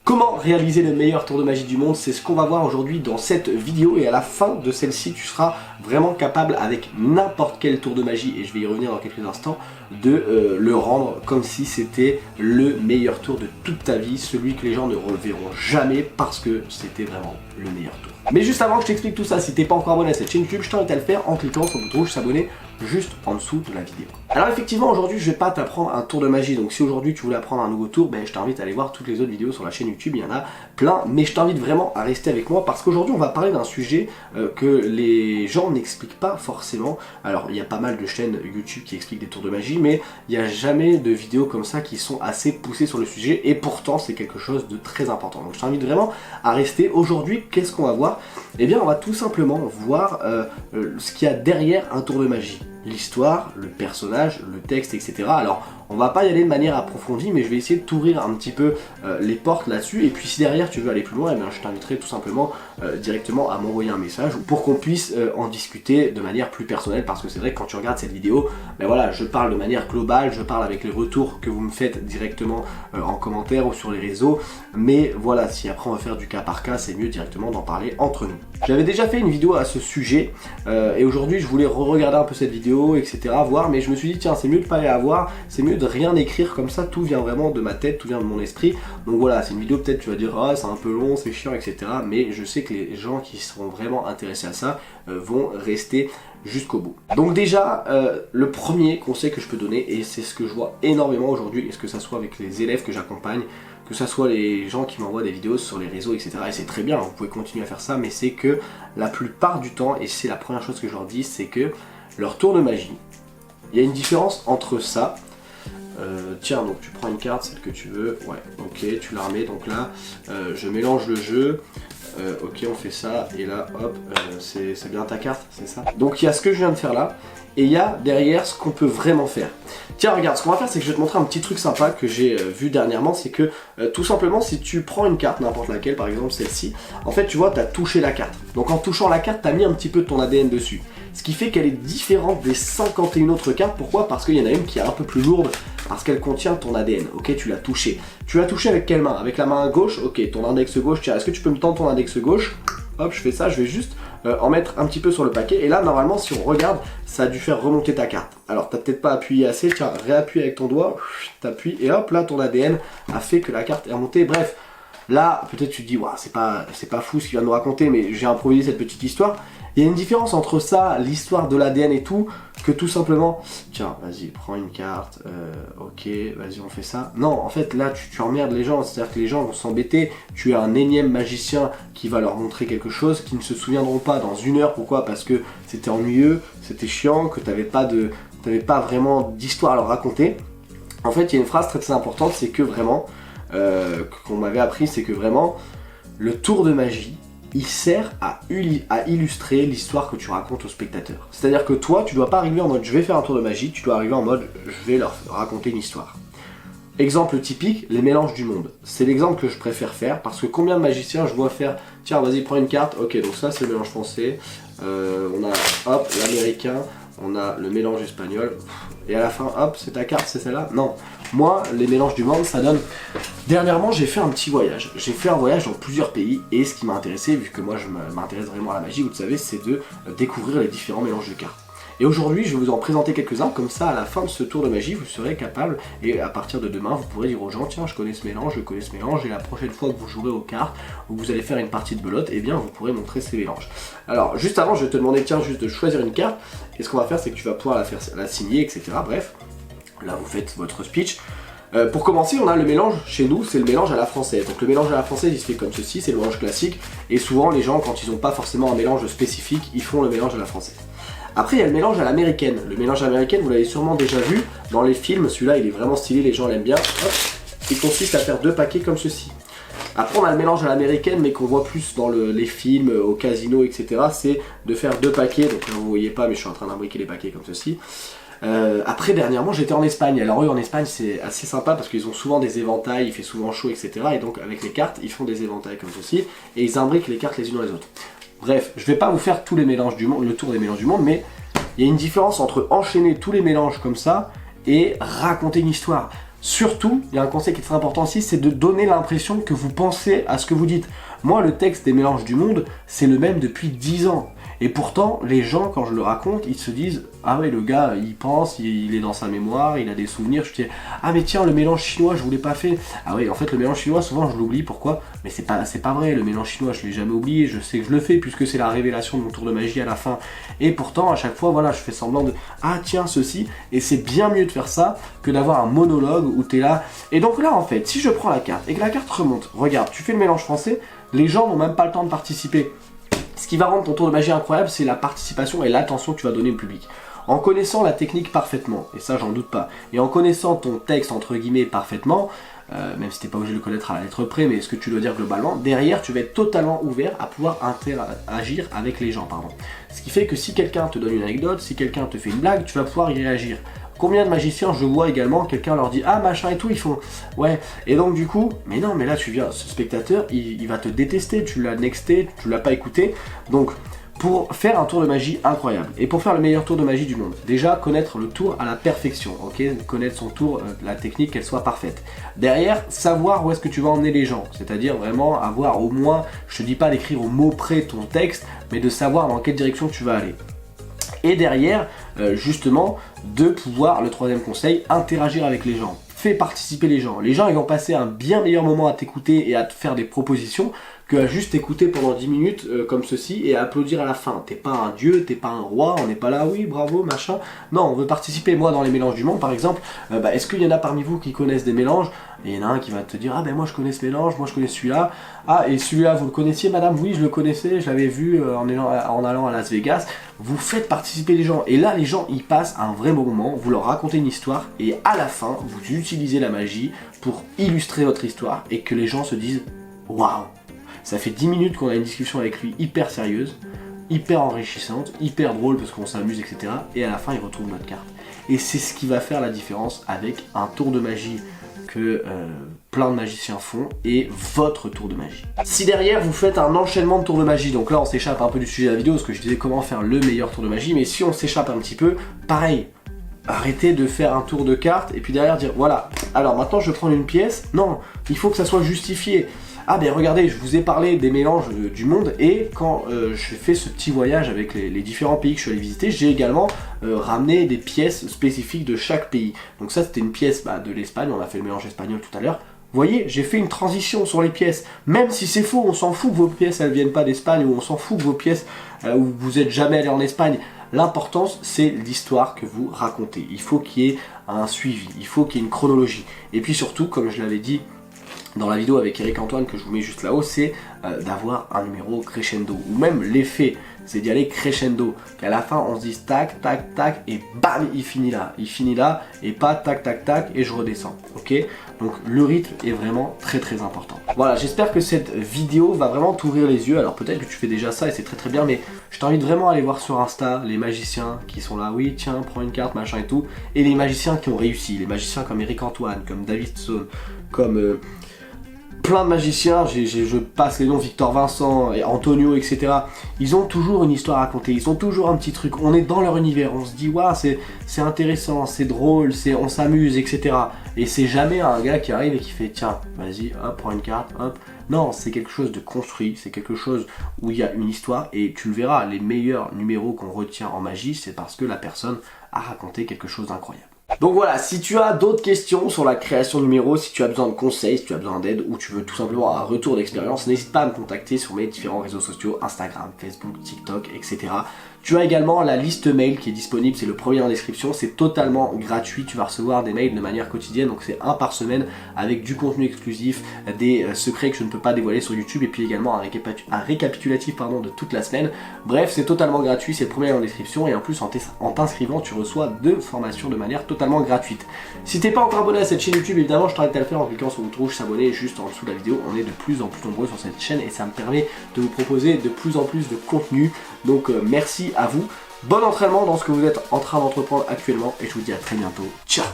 Comment réaliser le meilleur tour de magie du monde? C'est ce qu'on va voir aujourd'hui dans cette vidéo, et à la fin de celle-ci, tu seras vraiment capable avec n'importe quel tour de magie, et je vais y revenir dans quelques instants, de le rendre comme si c'était le meilleur tour de toute ta vie, celui que les gens ne reverront jamais parce que c'était vraiment le meilleur tour. Mais juste avant que je t'explique tout ça, si t'es pas encore abonné à cette chaîne YouTube, je t'invite à le faire en cliquant sur le bouton rouge s'abonner juste en dessous de la vidéo. Alors effectivement, aujourd'hui je vais pas t'apprendre un tour de magie, donc si aujourd'hui tu voulais apprendre un nouveau tour, je t'invite à aller voir toutes les autres vidéos sur la chaîne YouTube, il y en a plein, mais je t'invite vraiment à rester avec moi parce qu'aujourd'hui on va parler d'un sujet que les gens n'expliquent pas forcément. Alors il y a pas mal de chaînes YouTube qui expliquent des tours de magie, mais il n'y a jamais de vidéos comme ça qui sont assez poussées sur le sujet, et pourtant c'est quelque chose de très important. Donc je t'invite vraiment à rester. Aujourd'hui, qu'est-ce qu'on va voir? Eh bien on va tout simplement voir ce qu'il y a derrière un tour de magie. L'histoire, le personnage, le texte, etc. Alors, on va pas y aller de manière approfondie, mais je vais essayer de t'ouvrir un petit peu les portes là-dessus. Et puis, si derrière tu veux aller plus loin, eh bien, je t'inviterai tout simplement directement à m'envoyer un message pour qu'on puisse en discuter de manière plus personnelle. Parce que c'est vrai que quand tu regardes cette vidéo, voilà, je parle de manière globale, je parle avec les retours que vous me faites directement en commentaire ou sur les réseaux. Mais voilà, si après on va faire du cas par cas, c'est mieux directement d'en parler entre nous. J'avais déjà fait une vidéo à ce sujet et aujourd'hui je voulais re-regarder un peu cette vidéo, etc. voir, mais je me suis dit tiens, c'est mieux de pas aller à voir, c'est mieux de rien écrire comme ça, tout vient vraiment de ma tête, tout vient de mon esprit. Donc voilà, c'est une vidéo, peut-être tu vas dire ah c'est un peu long, c'est chiant, etc. Mais je sais que les gens qui seront vraiment intéressés à ça vont rester jusqu'au bout. Donc déjà, le premier conseil que je peux donner, et c'est ce que je vois énormément aujourd'hui, et ce que ça soit avec les élèves que j'accompagne, que ça soit les gens qui m'envoient des vidéos sur les réseaux, etc. Et c'est très bien, vous pouvez continuer à faire ça, mais c'est que la plupart du temps, et c'est la première chose que je leur dis, c'est que leur tour de magie, il y a une différence entre ça. Tiens, donc tu prends une carte, celle que tu veux, ouais, ok, tu la remets, donc là, je mélange le jeu, ok, on fait ça, et là, hop, c'est bien ta carte, c'est ça? Donc il y a ce que je viens de faire là, et il y a derrière ce qu'on peut vraiment faire. Tiens, regarde, ce qu'on va faire, c'est que je vais te montrer un petit truc sympa que j'ai vu dernièrement, c'est que tout simplement, si tu prends une carte, n'importe laquelle, par exemple celle-ci, en fait, tu vois, tu as touché la carte. Donc en touchant la carte, tu as mis un petit peu de ton ADN dessus. Ce qui fait qu'elle est différente des 51 autres cartes. Pourquoi? Parce qu'il y en a une qui est un peu plus lourde, parce qu'elle contient ton ADN. Ok, tu l'as touché. Tu l'as touché avec quelle main? Avec la main gauche? Ok, ton index gauche. Tiens, est-ce que tu peux me tendre ton index gauche? Hop, je fais ça, je vais juste en mettre un petit peu sur le paquet. Et là, normalement, si on regarde, ça a dû faire remonter ta carte. Alors, t'as peut-être pas appuyé assez. Tiens, réappuie avec ton doigt. T'appuies et hop, là, ton ADN a fait que la carte est remontée. Bref, là, peut-être tu te dis, c'est pas fou ce qu'il vient de nous raconter, mais j'ai improvisé cette petite histoire. Il y a une différence entre ça, l'histoire de l'ADN et tout, que tout simplement, tiens, vas-y, prends une carte, ok, vas-y, on fait ça. Non, en fait, là, tu emmerdes les gens, c'est-à-dire que les gens vont s'embêter, tu es un énième magicien qui va leur montrer quelque chose, qui ne se souviendront pas dans une heure. Pourquoi? Parce que c'était ennuyeux, c'était chiant, que t'avais pas vraiment d'histoire à leur raconter. En fait, il y a une phrase très très importante, c'est que vraiment, qu'on m'avait appris, c'est que vraiment, le tour de magie, il sert à illustrer l'histoire que tu racontes aux spectateurs. C'est-à-dire que toi, tu dois pas arriver en mode je vais faire un tour de magie, tu dois arriver en mode je vais leur raconter une histoire. Exemple typique, les mélanges du monde. C'est l'exemple que je préfère faire parce que combien de magiciens je vois faire, tiens vas-y prends une carte, ok donc ça c'est le mélange français, on a hop l'américain, on a le mélange espagnol, et à la fin hop c'est ta carte, c'est celle-là. Non, moi les mélanges du monde ça donne... Dernièrement j'ai fait un petit voyage, j'ai fait un voyage dans plusieurs pays, et ce qui m'a intéressé, vu que moi je m'intéresse vraiment à la magie, vous le savez, c'est de découvrir les différents mélanges de cartes. Et aujourd'hui je vais vous en présenter quelques-uns, comme ça à la fin de ce tour de magie vous serez capable, et à partir de demain vous pourrez dire aux gens tiens je connais ce mélange, je connais ce mélange, et la prochaine fois que vous jouerez aux cartes ou vous allez faire une partie de belote, et bien vous pourrez montrer ces mélanges. Alors juste avant je vais te demander tiens juste de choisir une carte, et ce qu'on va faire c'est que tu vas pouvoir la signer, etc. Bref, là vous faites votre speech. Pour commencer, on a le mélange chez nous, c'est le mélange à la française. Donc le mélange à la française il se fait comme ceci, c'est le mélange classique, et souvent les gens quand ils n'ont pas forcément un mélange spécifique, ils font le mélange à la française. Après il y a le mélange à l'américaine. Le mélange à l'américaine vous l'avez sûrement déjà vu dans les films, celui-là il est vraiment stylé, les gens l'aiment bien. Hop, il consiste à faire deux paquets comme ceci. Après on a le mélange à l'américaine mais qu'on voit plus dans les films, au casino, etc. C'est de faire deux paquets, donc là vous voyez pas mais je suis en train d'imbriquer les paquets comme ceci. Après dernièrement j'étais en Espagne, alors eux en Espagne c'est assez sympa parce qu'ils ont souvent des éventails, il fait souvent chaud, etc. Et donc avec les cartes ils font des éventails comme ceci et ils imbriquent les cartes les unes dans les autres. Bref, je vais pas vous faire tous les mélanges du monde, le tour des mélanges du monde, mais il y a une différence entre enchaîner tous les mélanges comme ça et raconter une histoire. Surtout, il y a un conseil qui est très important aussi, c'est de donner l'impression que vous pensez à ce que vous dites. Moi, le texte des mélanges du monde, c'est le même depuis 10 ans. Et pourtant, les gens, quand je le raconte, ils se disent « Ah ouais, le gars, il pense, il est dans sa mémoire, il a des souvenirs. » Je dis « Ah mais tiens, le mélange chinois, je vous l'ai pas fait. » Ah ouais, en fait, le mélange chinois, souvent, je l'oublie. Pourquoi? Mais c'est pas vrai, le mélange chinois, je l'ai jamais oublié. Je sais que je le fais, puisque c'est la révélation de mon tour de magie à la fin. Et pourtant, à chaque fois, voilà, je fais semblant de « Ah tiens, ceci. » Et c'est bien mieux de faire ça que d'avoir un monologue où t'es là. Et donc là, en fait, si je prends la carte et que la carte remonte, regarde, tu fais le mélange français, les gens n'ont même pas le temps de participer. Ce qui va rendre ton tour de magie incroyable, c'est la participation et l'attention que tu vas donner au public. En connaissant la technique parfaitement, et ça j'en doute pas, et en connaissant ton texte entre guillemets parfaitement, même si t'es pas obligé de le connaître à la lettre près, mais ce que tu dois dire globalement, derrière tu vas être totalement ouvert à pouvoir interagir avec les gens, pardon. Ce qui fait que si quelqu'un te donne une anecdote, si quelqu'un te fait une blague, tu vas pouvoir y réagir. Combien de magiciens je vois également, quelqu'un leur dit ah machin et tout, ils font ouais, et donc du coup, mais non mais là tu viens, ce spectateur il va te détester, tu l'as nexté, tu l'as pas écouté, donc pour faire un tour de magie incroyable, et pour faire le meilleur tour de magie du monde, déjà connaître le tour à la perfection, ok, connaître son tour, la technique qu'elle soit parfaite. Derrière, savoir où est-ce que tu vas emmener les gens, c'est-à-dire vraiment avoir au moins, je te dis pas d'écrire au mot près ton texte, mais de savoir dans quelle direction tu vas aller. Et derrière, justement, de pouvoir, le troisième conseil, interagir avec les gens. Fais participer les gens. Les gens, ils vont passer un bien meilleur moment à t'écouter et à te faire des propositions que à juste t'écouter pendant 10 minutes comme ceci et à applaudir à la fin. T'es pas un dieu, t'es pas un roi, on n'est pas là, oui, bravo, machin. Non, on veut participer. Moi, dans les mélanges du monde, par exemple, est-ce qu'il y en a parmi vous qui connaissent des mélanges? Et il y en a un qui va te dire, ah ben moi je connais ce mélange, moi je connais celui-là. Ah, et celui-là, vous le connaissiez, madame? Oui, je le connaissais, je l'avais vu en allant à Las Vegas. Vous faites participer les gens. Et là, les gens, ils passent un vrai bon moment, vous leur racontez une histoire, et à la fin, vous utilisez la magie pour illustrer votre histoire, et que les gens se disent, waouh! Ça fait 10 minutes qu'on a une discussion avec lui hyper sérieuse, hyper enrichissante, hyper drôle parce qu'on s'amuse, etc. Et à la fin, il retrouve notre carte. Et c'est ce qui va faire la différence avec un tour de magie que plein de magiciens font et votre tour de magie. Si derrière vous faites un enchaînement de tours de magie, donc là on s'échappe un peu du sujet de la vidéo parce que je disais comment faire le meilleur tour de magie, mais si on s'échappe un petit peu, pareil, arrêtez de faire un tour de cartes et puis derrière dire voilà, alors maintenant je vais prendre une pièce, non, il faut que ça soit justifié. Ah ben regardez, je vous ai parlé des mélanges du monde et quand je fais ce petit voyage avec les différents pays que je suis allé visiter, j'ai également ramené des pièces spécifiques de chaque pays. Donc ça c'était une pièce de l'Espagne, on a fait le mélange espagnol tout à l'heure. Vous voyez, j'ai fait une transition sur les pièces. Même si c'est faux, on s'en fout que vos pièces elles viennent pas d'Espagne ou on s'en fout que vos pièces où vous êtes jamais allé en Espagne. L'importance c'est l'histoire que vous racontez. Il faut qu'il y ait un suivi, il faut qu'il y ait une chronologie. Et puis surtout, comme je l'avais dit dans la vidéo avec Eric Antoine que je vous mets juste là-haut, c'est d'avoir un numéro crescendo, ou même l'effet, c'est d'y aller crescendo, qu'à la fin on se dise tac, tac, tac, et bam, il finit là, et pas tac, tac, tac, et je redescends, ok? Donc le rythme est vraiment très très important. Voilà, j'espère que cette vidéo va vraiment t'ouvrir les yeux, alors peut-être que tu fais déjà ça et c'est très très bien, mais je t'invite vraiment à aller voir sur Insta les magiciens qui sont là, oui tiens, prends une carte, machin et tout, et les magiciens qui ont réussi, les magiciens comme Eric Antoine, comme David Stone, comme plein de magiciens, je passe les noms, Victor Vincent, et Antonio, etc. Ils ont toujours une histoire à raconter, ils ont toujours un petit truc, on est dans leur univers, on se dit waouh, c'est intéressant, c'est drôle, on s'amuse, etc. Et c'est jamais un gars qui arrive et qui fait tiens, vas-y, hop, prends une carte, hop. Non, c'est quelque chose de construit, c'est quelque chose où il y a une histoire, et tu le verras, les meilleurs numéros qu'on retient en magie, c'est parce que la personne a raconté quelque chose d'incroyable. Donc voilà, si tu as d'autres questions sur la création de numéros, si tu as besoin de conseils, si tu as besoin d'aide ou tu veux tout simplement un retour d'expérience, n'hésite pas à me contacter sur mes différents réseaux sociaux, Instagram, Facebook, TikTok, etc. Tu as également la liste mail qui est disponible, c'est le premier en description, c'est totalement gratuit, tu vas recevoir des mails de manière quotidienne, donc c'est un par semaine avec du contenu exclusif, des secrets que je ne peux pas dévoiler sur YouTube et puis également un récapitulatif de toute la semaine. Bref, c'est totalement gratuit, c'est le premier en description et en plus en t'inscrivant tu reçois 2 formations de manière totalement gratuite. Si t'es pas encore abonné à cette chaîne YouTube, évidemment je t'invite à le faire en cliquant sur le bouton rouge s'abonner juste en dessous de la vidéo. On est de plus en plus nombreux sur cette chaîne et ça me permet de vous proposer de plus en plus de contenu, donc merci à vous. Bon entraînement dans ce que vous êtes en train d'entreprendre actuellement et je vous dis à très bientôt. Ciao!